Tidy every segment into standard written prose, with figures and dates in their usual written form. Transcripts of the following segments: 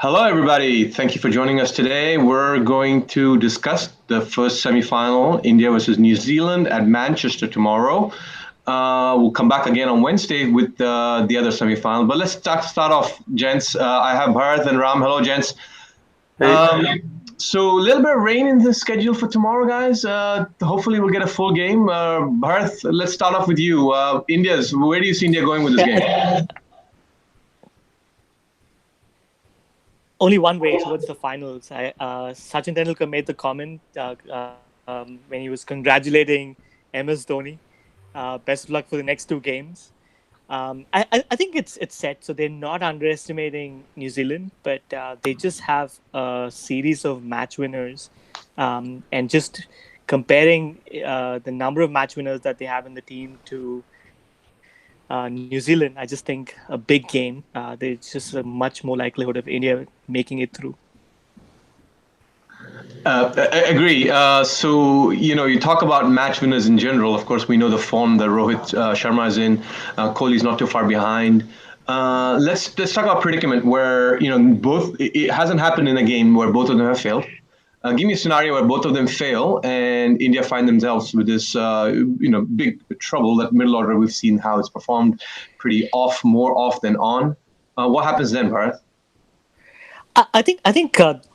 Hello, everybody. Thank you for joining us today. We're going to discuss the first semifinal, India versus New Zealand at Manchester tomorrow. We'll come back again on Wednesday with the other semifinal. But let's start off, gents. I have Bharat and Ram. Hello, gents. Hey, So a little bit of rain in the schedule for tomorrow, guys. Hopefully, we'll get a full game. Bharat, let's start off with you. Where do you see India going with this game? Only one way towards the finals. Sachin Tendulkar made the comment when he was congratulating MS Dhoni. Best of luck for the next two games. I think it's set, so they're not underestimating New Zealand, but they just have a series of match winners, and just comparing the number of match winners that they have in the team to New Zealand, I just think a big game. There's just a much more likelihood of India making it through. I agree. You talk about match winners in general. Of course, we know the form that Rohit Sharma is in. Kohli's not too far behind. Let's talk about predicament where both. It hasn't happened in a game where both of them have failed. Give me a scenario where both of them fail and India find themselves with this big trouble. That middle order, we've seen how it's performed, pretty more off than on. What happens then, Bharat? I think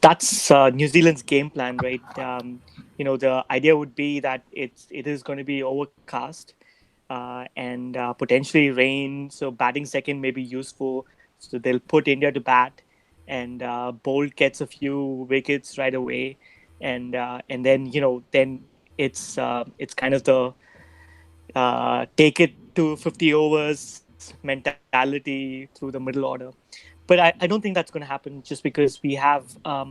that's New Zealand's game plan, right? The idea would be that it is going to be overcast and potentially rain. So batting second may be useful. So they'll put India to bat, and Bolt gets a few wickets right away, and then it's kind of the take it to 50 overs mentality through the middle order. But I don't think that's going to happen just because we have uh,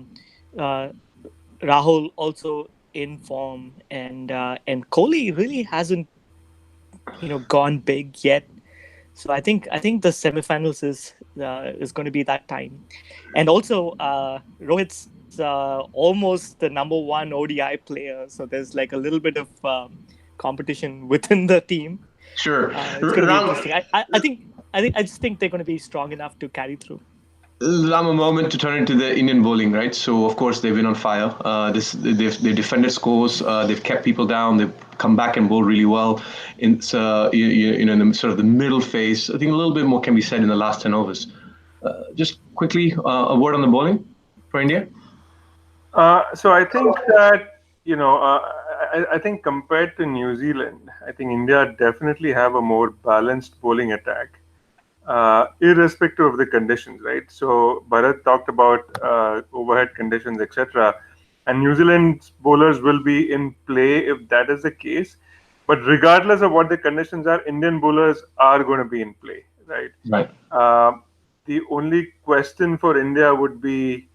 Rahul also in form, and Kohli really hasn't gone big yet. So I think the semifinals is going to be that time, and also Rohit's almost the number one ODI player, so there's like a little bit of competition within the team. Sure. It's going to be interesting. I just think they're going to be strong enough to carry through. Ram, a moment to turn into the Indian bowling, right? So of course they've been on fire. They've defended scores. They've kept people down. They've come back and bowled really well. In in the sort of the middle phase, I think a little bit more can be said in the last 10 overs. Just quickly, a word on the bowling for India. so I think that I think compared to New Zealand, I think India definitely have a more balanced bowling attack, irrespective of the conditions, right? So Bharat talked about overhead conditions, etc., and New Zealand's bowlers will be in play if that is the case. But regardless of what the conditions are, Indian bowlers are going to be in play, right? Right. Uh, the only question for India would be,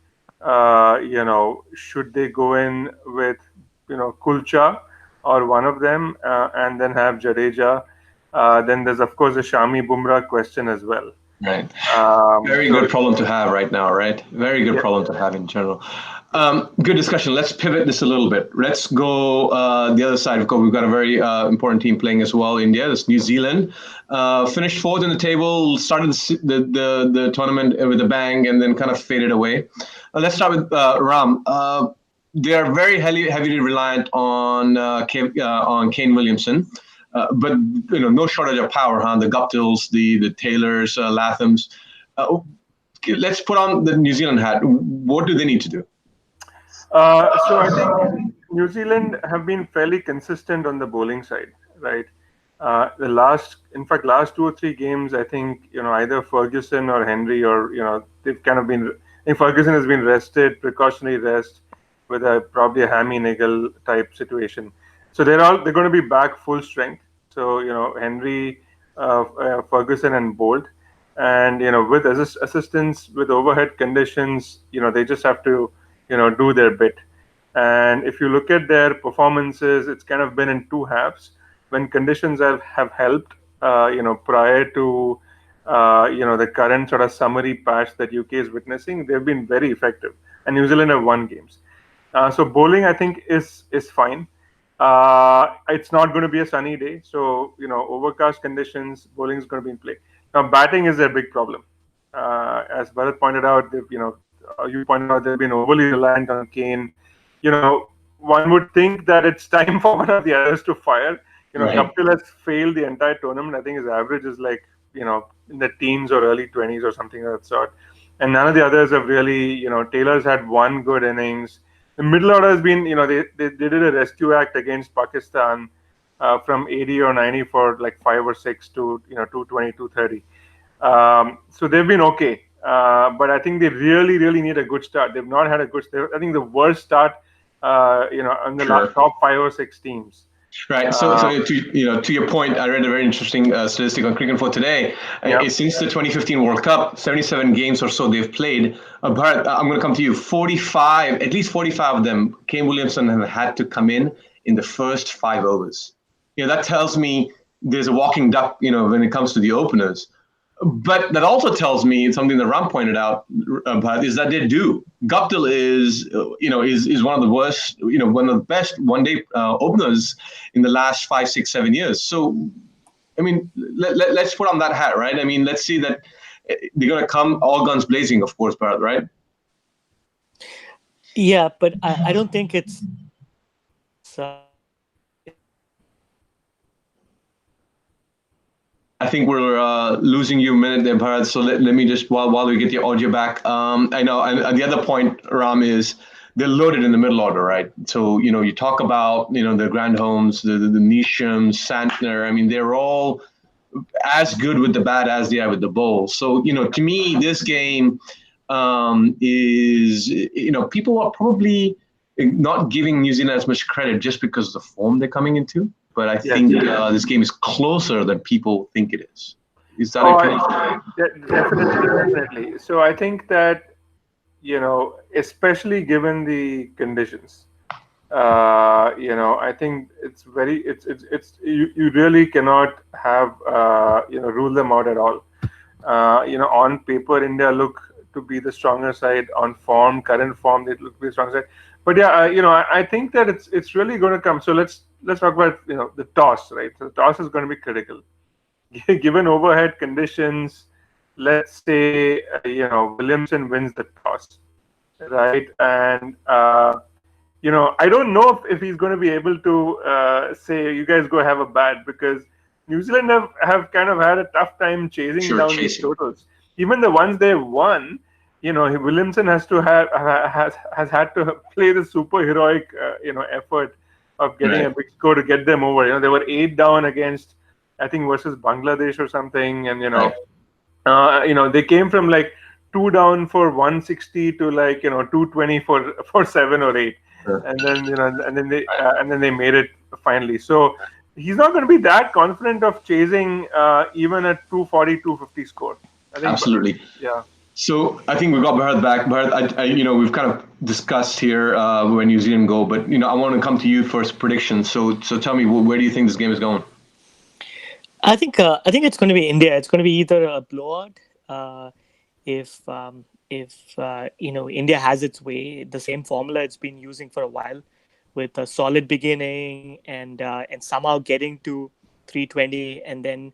should they go in with, Kulcha or one of them, and then have Jadeja? Then there's of course the Shami Bumrah question as well. Right. Very So good problem to have right now, right? Very good yeah, problem to have in general. Good discussion. Let's pivot this a little bit. Let's go the other side. Of course, we've got a very important team playing as well. India, that's New Zealand. Finished fourth in the table. Started the tournament with a bang, and then kind of faded away. Let's start with Ram. They are very heavily reliant on Kane Williamson. But no shortage of power, huh? The Guptills, the Taylors, Lathams. Let's put on the New Zealand hat. What do they need to do? so I think New Zealand have been fairly consistent on the bowling side, right? Last 2 or 3 games, I think either Ferguson or Henry, or they've kind of been. I think Ferguson has been rested, precautionary rest, with probably a hammy niggle type situation. So they're going to be back full strength. So Henry, Ferguson, and Bolt, and with assistance with overhead conditions, they just have to do their bit. And if you look at their performances, it's kind of been in two halves. When conditions have helped, prior to the current sort of summary patch that UK is witnessing, they've been very effective, and New Zealand have won games. So bowling, I think, is fine. It's not going to be a sunny day, so overcast conditions, bowling is going to be in play. Now, batting is their big problem. As Bharat pointed out, they've you pointed out they've been overly reliant on Kane. One would think that it's time for one of the others to fire. Right. Guptill has failed the entire tournament. I think his average is like, in the teens or early 20s or something of that sort. And none of the others have really, Taylor's had one good innings. The middle order has been, they did a rescue act against Pakistan from 80 or 90 for like 5 or 6 to, 220, 230. So they've been okay. But I think they really, really need a good start. They've not had a good start. I think the worst start, on the Sure. top 5 or 6 teams. Right. So to your point, I read a very interesting statistic on Cric for today. Since the 2015 World Cup, 77 games or so they've played. Bharat, I'm going to come to you. At least 45 of them, Kane Williamson have had to come in the first 5 overs. That tells me there's a walking duck, when it comes to the openers. But that also tells me something that Ram pointed out, is that they do. Guptill is one of the worst, one of the best one-day openers in the last 5, 6, 7 years. So, I mean, let's put on that hat, right? I mean, let's see that they're going to come all guns blazing, of course, Bharat, right? Yeah, but I don't think it's. I think we're losing you a minute there, Bharat. So let me just, while we get the audio back, I know, and the other point, Ram, is they're loaded in the middle order, right? So, you talk about, the Grandhomes, the Neeshams, Santner. I mean, they're all as good with the bat as they are with the bowl. So, to me, this game is, people are probably not giving New Zealand as much credit just because of the form they're coming into. But I think this game is closer than people think it is. Is that Definitely. So I think that, especially given the conditions, I think it's you really cannot have, rule them out at all. On paper, India look to be the stronger side. On current form, they look to be the stronger side. But I think that it's really going to come. So let's talk about the toss, right? So the toss is going to be critical. Given overhead conditions, let's say Williamson wins the toss, right? And I don't know if he's going to be able to say, you guys go have a bat, because New Zealand have kind of had a tough time chasing down these totals. Even the ones they won, Williamson has had to play the superheroic effort of getting a big score to get them over. They were 8 down against, I think, versus Bangladesh or something, and they came from like 2 down for 160 to like 220 for 7 or 8, and then they made it finally. So he's not going to be that confident of chasing even a 240, 250 score. I think, absolutely. Yeah. So I think we got Bharat back. Bharat, we've kind of discussed here where New Zealand go, but I want to come to you for predictions. So tell me, where do you think this game is going? I think it's going to be India. It's going to be either a blowout, if India has its way, the same formula it's been using for a while, with a solid beginning and somehow getting to 320, and then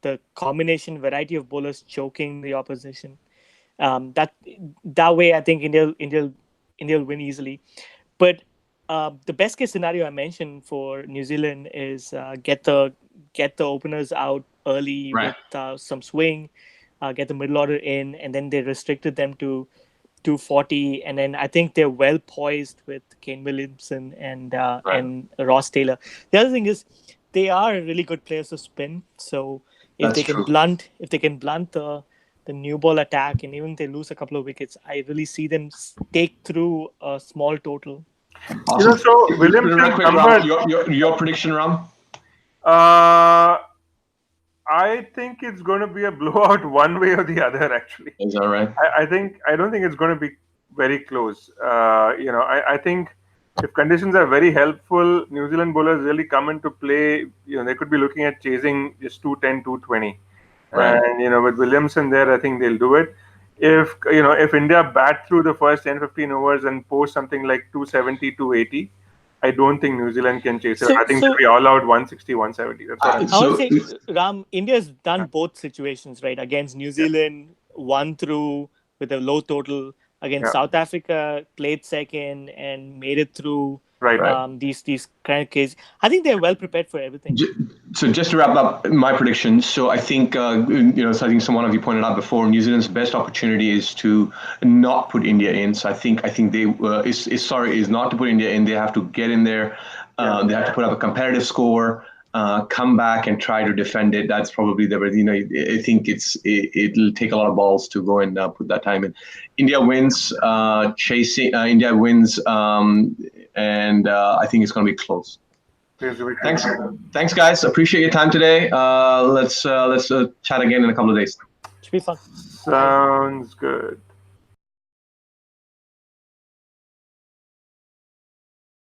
the combination variety of bowlers choking the opposition. That way, I think India will win easily. But the best case scenario I mentioned for New Zealand is get the openers out early with some swing, get the middle order in, and then they restricted them to 240, and then I think they're well poised with Kane Williamson and Ross Taylor. The other thing is they are really good players to spin. So if they can blunt the new ball attack, and even if they lose a couple of wickets, I really see them take through a small total. Awesome. So Williamson, your prediction, Ram? I think it's going to be a blowout one way or the other. Actually, is that right? I don't think it's going to be very close. I think if conditions are very helpful, New Zealand bowlers really come into play. They could be looking at chasing just 210, 220. And with Williamson there, I think they'll do it. If India bat through the first 10-15 overs and post something like 270, 280, I don't think New Zealand can chase it. I think they'll be all out 160, 170. That's what I would say, Ram, India's done both situations, right? Against New Zealand, 1 through with a low total. Again, South Africa played second and made it through these kind of cases. I think they're well prepared for everything. So just to wrap up my predictions, so I think so I think one of you pointed out before, New Zealand's best opportunity is to not put India in. So I think they is not to put India in. They have to get in there. They have to put up a competitive score, come back and try to defend it. That's probably I think it'll take a lot of balls to go and put that time in. India wins, India wins, and I think it's going to be close. Thanks, guys. Appreciate your time today. Let's chat again in a couple of days. Should be fun. Sounds good.